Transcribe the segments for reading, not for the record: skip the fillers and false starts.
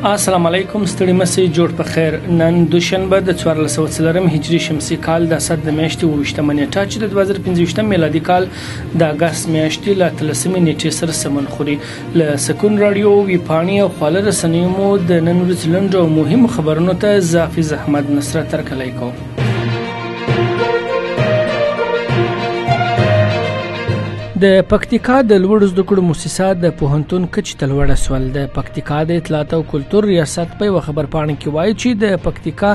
السلام علیکم ستړي مسئ جوړ په خیر. نن دوشنبه د 1404 هجری شمسي کال د اسد د میاشتې 28 نیټه چې د 2025 میلادي کال د اگست میاشتې له 13 نیټې سره سمون خوري. له سکون رادیو وی پاڼې او خواله رسنیو مو د نن ورځې لنډو او مهمو خبرونو ته حافظ احمد نصرت ترکلی کوم. د پکتیکا د لوړو زده کړو مؤسسه د پوهنتون کچې ته لوړه سول. د پکتیکا د اطلاعات او کلتور ریاست په یوه خبرپاڼه کې وایي چې د پکتیکا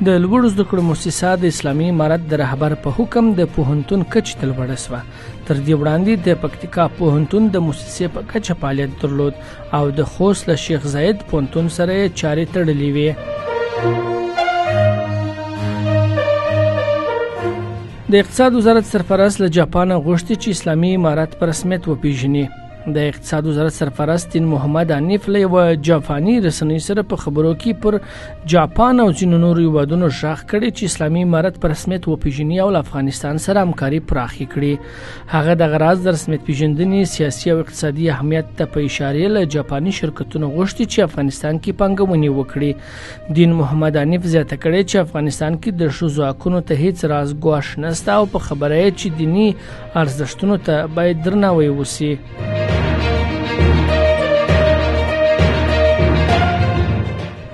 د لوړو زده کړو مؤسسه د اسلامي امارت د رهبر په حکم د پوهنتون کچې ته لوړه سوه. تر دې وړاندې د پکتیکا پوهنتون د مؤسسې په کچه فعالیت درلود او د خوست له شیخ زاید پوهنتون سره چارې تړلې وې. د اقتصاد وزارت سرپرست له جاپان غوښتي چې اسلامي امارت په رسمیت وپیژني. د اقتصاد وزارت سرپرست دین محمد حنیف له یوه جاپاني رسنۍ سره په خبرو کې پر جاپان او ځینو نورو هیوادونو غږ کړی چې اسلامي امارت په رسمیت وپیژني او له افغانستان سره همکاري پراخه کړي. هغه د غراض د رسمیت پیژندنې سیاسي او اقتصادي اهمیت ته په اشاره له جاپاني شرکتونو غوښتي چې افغانستان کې پانګونې وکړي. دین محمد حنیف زیاته کړې چې افغانستان کې د ښځو حقونو ته هیڅ راز ګواښ نشته او په خبره یې چې دیني ارزښتونو ته باید درناوی وشي.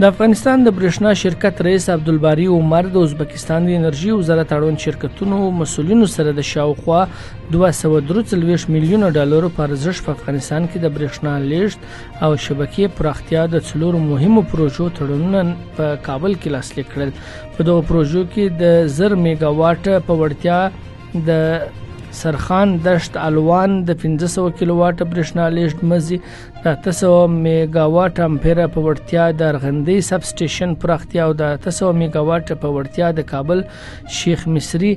د افغانستان د برېښنا شرکت رئیس عبدالباری عمر د ازبکستان د انرژي وزارت اړوند شرکتونو مسؤلینو سره د شاوخوا 243 میلیونه ډالرو په ارزښت په افغانستان کې د برېښنا لیږد او شبکې پراختیا د څلورو مهمو پروژو تړونونه په کابل کې لاسلیک کړل. په دغو پروژو کې د 1000 میگا واټ په وړتیا د سرخان دشت الوان د 1500 کیلو واټ برېښنا لیږد مزي د 800 میگا واټ امپیر په وړتیا د ارغندې سب سټیشن پراختیا او د 800 میگا واټ په وړتیا د کابل شیخ مصری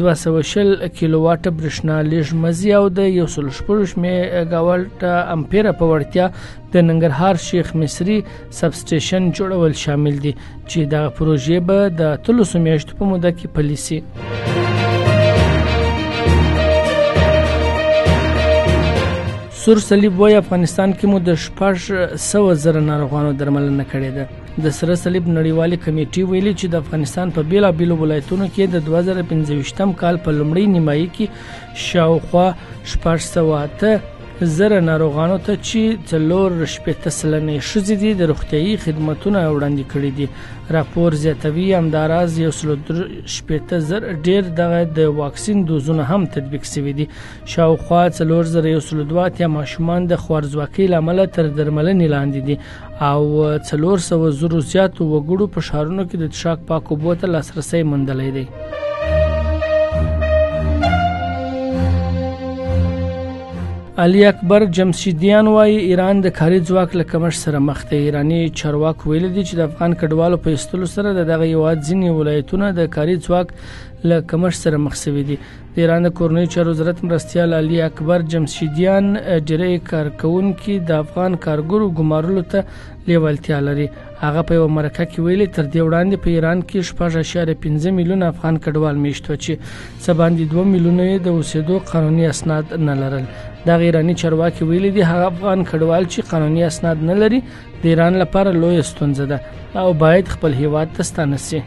220 کیلو واټ برېښنا لیږد مزي او د 116 میگا واټ امپیر په وړتیا د ننګرهار شیخ مصری سب سټیشن جوړول شامل دي چې دا پروژې به د 300 میاشتو په موده کې پلي شي. سور صلیب وایي افغانستان کې مو د 600,000 ناروغانو درملنه کړې ده. د سره صلیب نړیوالې کمیټې ویلي چې د افغانستان په بیلابیلو ولایتونو کې د 2025 کال په لومړۍ نیمایي کې شاوخوا 608,000 ناروغانو ته چې 4.8 سلنه ښځې دي د روغتیايي خدمتونه وړاندې کړي دي. راپور زیاتوي همداراز 1.8 ډیر دغه د واکسین دوزونه هم تطبیق شوي دي. شاوخوا 4102 ماشومان د خوارځواکۍ له امله تر درملنې لاندې دي او 400,000 زیاتو وګړو په ښارونو کې د څښاک پاکو اوبو ته لاسرسی موندلی دی. علي اکبر جمشیدیان وایي ایران د کاري ځواک له کمښت سره مخ دی. ایراني چارواکو ویلي دي چې د افغان کډوالو په ایستلو سره دغه هیواد ځینې ولایتونه د کاري ځواک له کمښت سره مخ شوي دي. د ایران د کورنیو چارو وزارت مرستیال علي اکبر جمشیدیان ډیری کارکوونکي د افغان کارګرو ګمارلو ته لیوالتیا لري. هغه په یوه مرکه کې ویلي تر دې وړاندې په ایران کې 6.5 میلیونه افغان کډوال میشت و چې څه باندې 2 میلیونه یې د اوسېدو قانوني اسناد نه لرل. دغه ایراني چارواکي ویلي دي هغه افغان کډوال چې قانوني اسناد نه لري د ایران لپاره لویه ستونزه ده او باید خپل هیواد ته ستانه شي.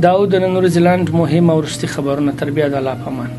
دا د نن ورځې لاندې مهم او وروستي خبرونه. تر بیا د الله په امان.